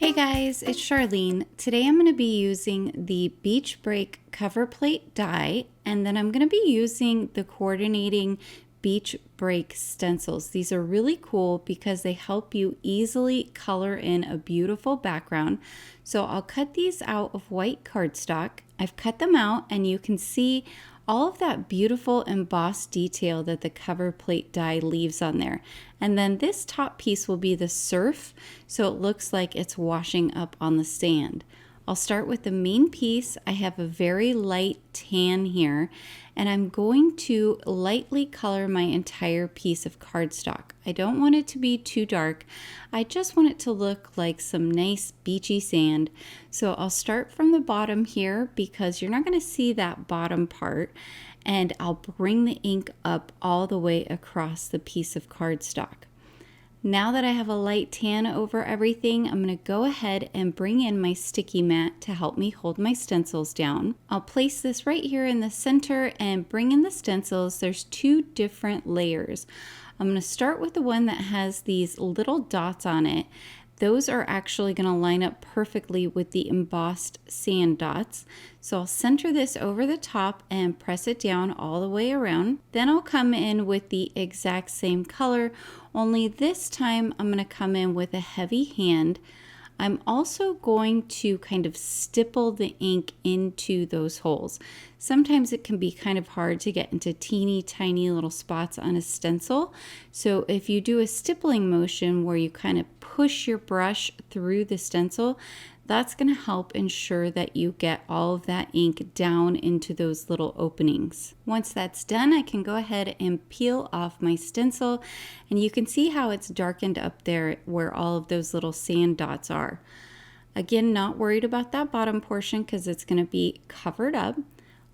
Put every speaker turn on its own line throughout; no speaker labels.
Hey guys, it's Charlene. Today I'm going to be using the Beach Break cover plate die, and then I'm going to be using the coordinating Beach Break stencils. These are really cool because they help you easily color in a beautiful background. So I'll cut these out of white cardstock. I've cut them out and you can see all of that beautiful embossed detail that the cover plate die leaves on there. And then this top piece will be the surf, so it looks like it's washing up on the sand. I'll start with the main piece. I have a very light tan here, and I'm going to lightly color my entire piece of cardstock. I don't want it to be too dark. I just want it to look like some nice beachy sand. So I'll start from the bottom here because you're not going to see that bottom part, and I'll bring the ink up all the way across the piece of cardstock. Now that I have a light tan over everything, I'm going to go ahead and bring in my sticky mat to help me hold my stencils down. I'll place this right here in the center and bring in the stencils. There's two different layers. I'm going to start with the one that has these little dots on it. Those are actually going to line up perfectly with the embossed sand dots. So I'll center this over the top and press it down all the way around. Then I'll come in with the exact same color, only this time I'm going to come in with a heavy hand. I'm also going to kind of stipple the ink into those holes. Sometimes it can be kind of hard to get into teeny tiny little spots on a stencil. So if you do a stippling motion where you kind of push your brush through the stencil, that's going to help ensure that you get all of that ink down into those little openings. Once that's done, I can go ahead and peel off my stencil, and you can see how it's darkened up there where all of those little sand dots are. Again, not worried about that bottom portion because it's going to be covered up.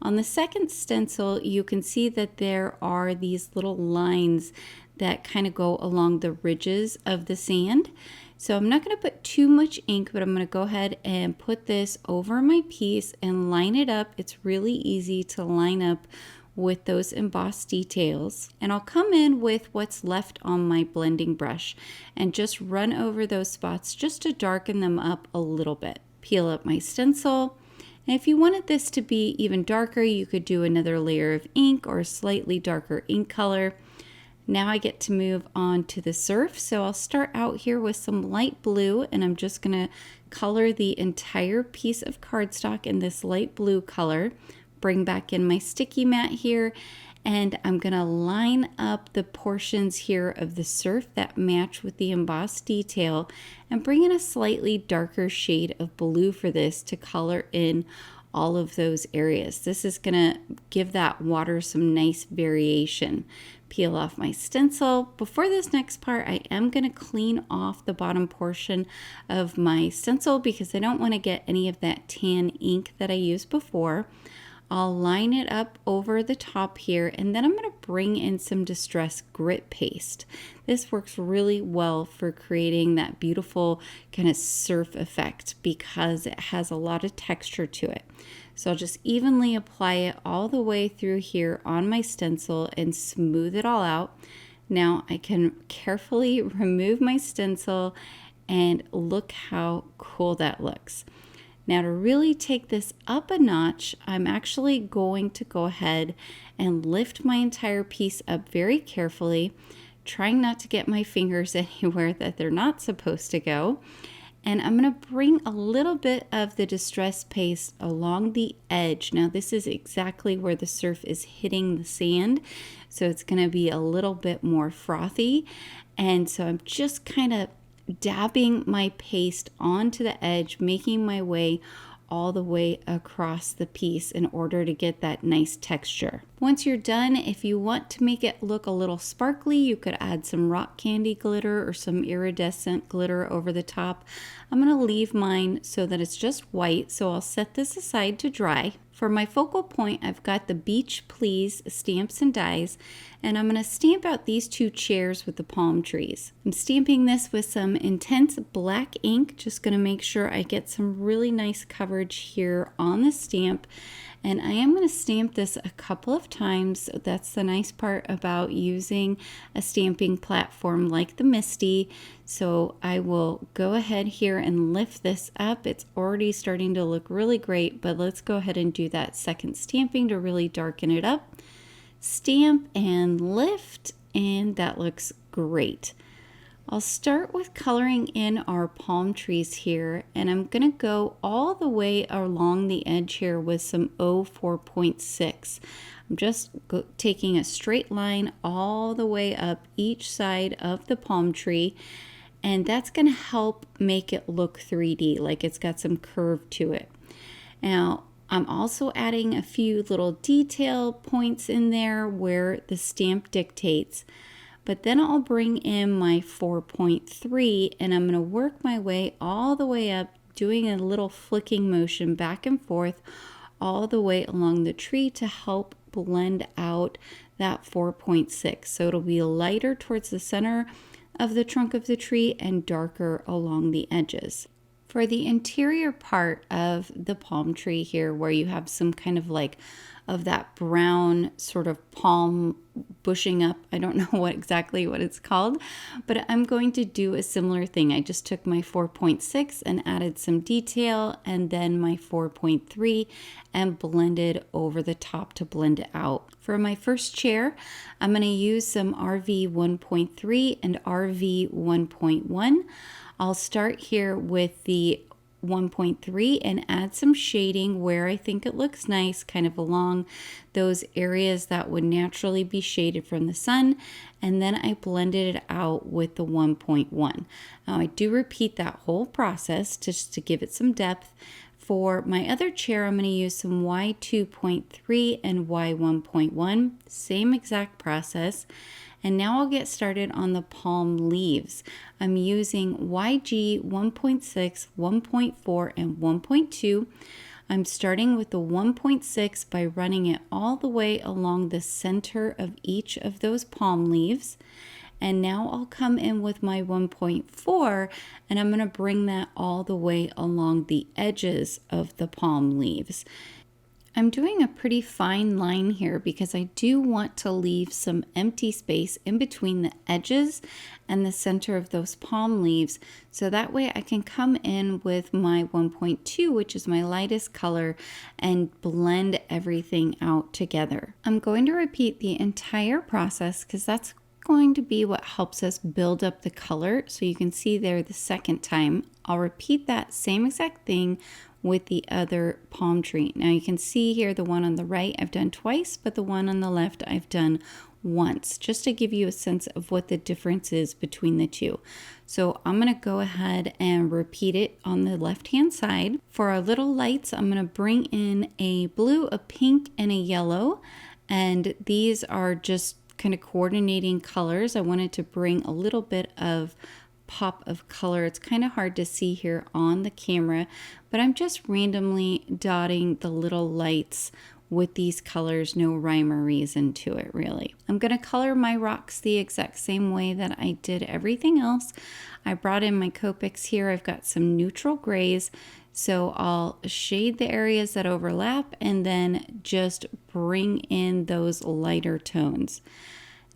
On the second stencil, you can see that there are these little lines that kind of go along the ridges of the sand. So I'm not going to put too much ink, but I'm going to go ahead and put this over my piece and line it up. It's really easy to line up with those embossed details. And I'll come in with what's left on my blending brush and just run over those spots just to darken them up a little bit. Peel up my stencil. And if you wanted this to be even darker, you could do another layer of ink or a slightly darker ink color. Now I get to move on to the surf. So I'll start out here with some light blue, and I'm just going to color the entire piece of cardstock in this light blue color. Bring back in my sticky mat here, and I'm going to line up the portions here of the surf that match with the embossed detail and bring in a slightly darker shade of blue for this to color in all of those areas. This is going to give that water some nice variation. Peel off my stencil. Before this next part, I am going to clean off the bottom portion of my stencil because I don't want to get any of that tan ink that I used before. I'll line it up over the top here, and then I'm going to bring in some Distress Grit Paste. This works really well for creating that beautiful kind of surf effect because it has a lot of texture to it. So I'll just evenly apply it all the way through here on my stencil and smooth it all out. Now I can carefully remove my stencil and look how cool that looks. Now to really take this up a notch, I'm actually going to go ahead and lift my entire piece up very carefully, trying not to get my fingers anywhere that they're not supposed to go. And I'm going to bring a little bit of the Distress Paste along the edge. Now this is exactly where the surf is hitting the sand, so it's going to be a little bit more frothy. And so I'm just kind of dabbing my paste onto the edge, making my way all the way across the piece in order to get that nice texture. Once you're done, if you want to make it look a little sparkly, you could add some rock candy glitter or some iridescent glitter over the top. I'm going to leave mine so that it's just white, so I'll set this aside to dry. For my focal point, I've got the Beach Please stamps and dies, and I'm going to stamp out these two chairs with the palm trees. I'm stamping this with some intense black ink, just going to make sure I get some really nice coverage here on the stamp. And I am going to stamp this a couple of times. That's the nice part about using a stamping platform like the Misty. So I will go ahead here and lift this up. It's already starting to look really great, but let's go ahead and do that second stamping to really darken it up. Stamp and lift, and that looks great. I'll start with coloring in our palm trees here, and I'm going to go all the way along the edge here with some 04.6. I'm just taking a straight line all the way up each side of the palm tree, and that's going to help make it look 3D, like it's got some curve to it. Now, I'm also adding a few little detail points in there where the stamp dictates. But then I'll bring in my 4.3 and I'm going to work my way all the way up, doing a little flicking motion back and forth all the way along the tree to help blend out that 4.6. So it'll be lighter towards the center of the trunk of the tree and darker along the edges. For the interior part of the palm tree here, where you have some kind of like of that brown sort of palm bushing up, I don't know exactly what it's called, but I'm going to do a similar thing. I just took my 4.6 and added some detail, and then my 4.3 and blended over the top to blend it out. For my first chair, I'm going to use some RV 1.3 and RV 1.1. I'll start here with the 1.3 and add some shading where I think it looks nice, kind of along those areas that would naturally be shaded from the sun, and then I blended it out with the 1.1. Now I do repeat that whole process just to give it some depth. For my other chair, I'm going to use some Y2.3 and Y1.1, same exact process. And now I'll get started on the palm leaves. I'm using YG 1.6, 1.4, and 1.2. I'm starting with the 1.6 by running it all the way along the center of each of those palm leaves. And now I'll come in with my 1.4 and I'm going to bring that all the way along the edges of the palm leaves. I'm doing a pretty fine line here because I do want to leave some empty space in between the edges and the center of those palm leaves, so that way I can come in with my 1.2, which is my lightest color, and blend everything out together. I'm going to repeat the entire process because that's going to be what helps us build up the color. So you can see there the second time. I'll repeat that same exact thing with the other palm tree. Now you can see here the one on the right I've done twice, but the one on the left I've done once, just to give you a sense of what the difference is between the two. So I'm going to go ahead and repeat it on the left hand side. For our little lights, I'm going to bring in a blue, a pink, and a yellow, and these are just kind of coordinating colors. I wanted to bring a little bit of pop of color. It's kind of hard to see here on the camera, but I'm just randomly dotting the little lights with these colors, no rhyme or reason to it really. I'm going to color my rocks the exact same way that I did everything else. I brought in my Copics here. I've got some neutral grays, so I'll shade the areas that overlap and then just bring in those lighter tones.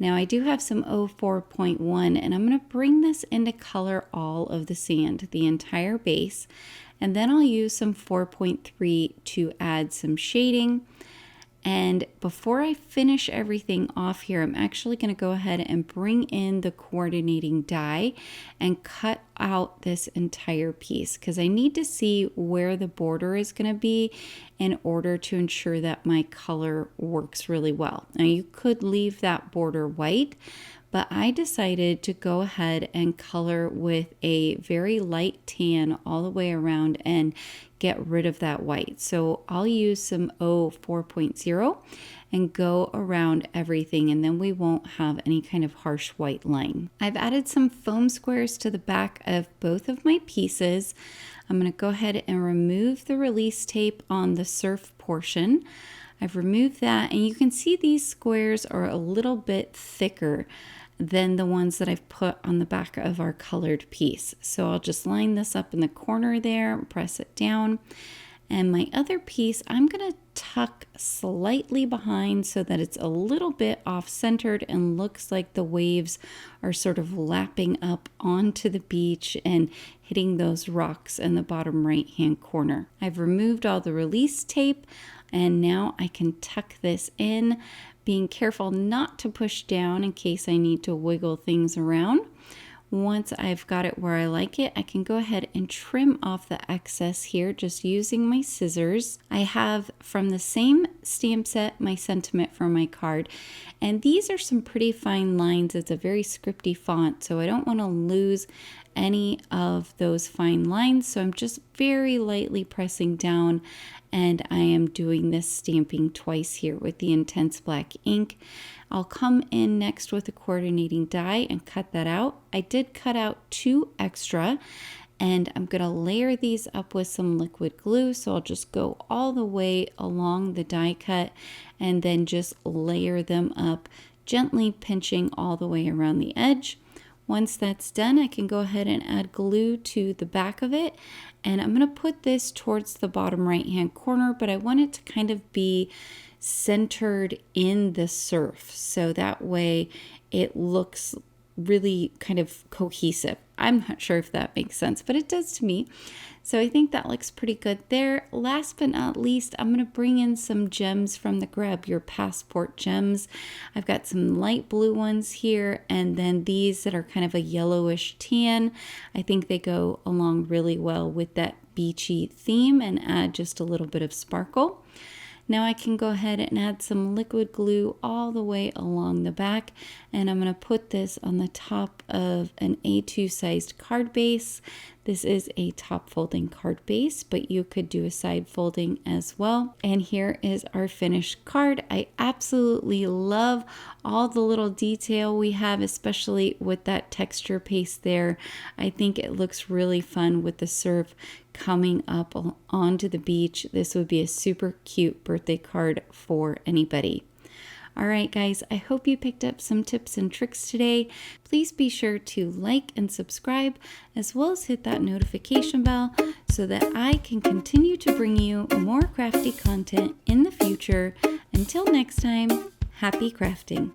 Now I do have some 04.1 and I'm going to bring this into color all of the sand, the entire base, and then I'll use some 4.3 to add some shading. And before I finish everything off here, I'm actually going to go ahead and bring in the coordinating die and cut out this entire piece because I need to see where the border is going to be in order to ensure that my color works really well. Now you could leave that border white, but I decided to go ahead and color with a very light tan all the way around and get rid of that white. So I'll use some 04.0 and go around everything, and then we won't have any kind of harsh white line. I've added some foam squares to the back of both of my pieces. I'm going to go ahead and remove the release tape on the surf portion. I've removed that, and you can see these squares are a little bit thicker than the ones that I've put on the back of our colored piece. So I'll just line this up in the corner there, press it down, And my other piece, I'm going to tuck slightly behind so that it's a little bit off-centered and looks like the waves are sort of lapping up onto the beach and hitting those rocks in the bottom right-hand corner. I've removed all the release tape, and now I can tuck this in, being careful not to push down in case I need to wiggle things around. Once I've got it where I like it, I can go ahead and trim off the excess here just using my scissors. I have from the same stamp set my sentiment for my card, and these are some pretty fine lines. It's a very scripty font, so I don't want to lose any of those fine lines, so I'm just very lightly pressing down, and I am doing this stamping twice here with the intense black ink. I'll come in next with a coordinating die and cut that out. I did cut out 2 extra, and I'm going to layer these up with some liquid glue, so I'll just go all the way along the die cut and then just layer them up, gently pinching all the way around the edge. Once that's done, I can go ahead and add glue to the back of it, and I'm going to put this towards the bottom right hand corner, but I want it to kind of be centered in the surf, so that way it looks really kind of cohesive. I'm not sure if that makes sense, but it does to me. So I think that looks pretty good there. Last but not least, I'm going to bring in some gems from the Grab Your Passport gems. I've got some light blue ones here, and then these that are kind of a yellowish tan. I think they go along really well with that beachy theme and add just a little bit of sparkle. Now I can go ahead and add some liquid glue all the way along the back, and I'm going to put this on the top of an A2 sized card base. This is a top folding card base, but you could do a side folding as well. And here is our finished card. I absolutely love all the little detail we have, especially with that texture paste there. I think it looks really fun with the surf coming up onto the beach. This would be a super cute birthday card for anybody. All right, guys, I hope you picked up some tips and tricks today. Please be sure to like and subscribe, as well as hit that notification bell so that I can continue to bring you more crafty content in the future. Until next time, happy crafting.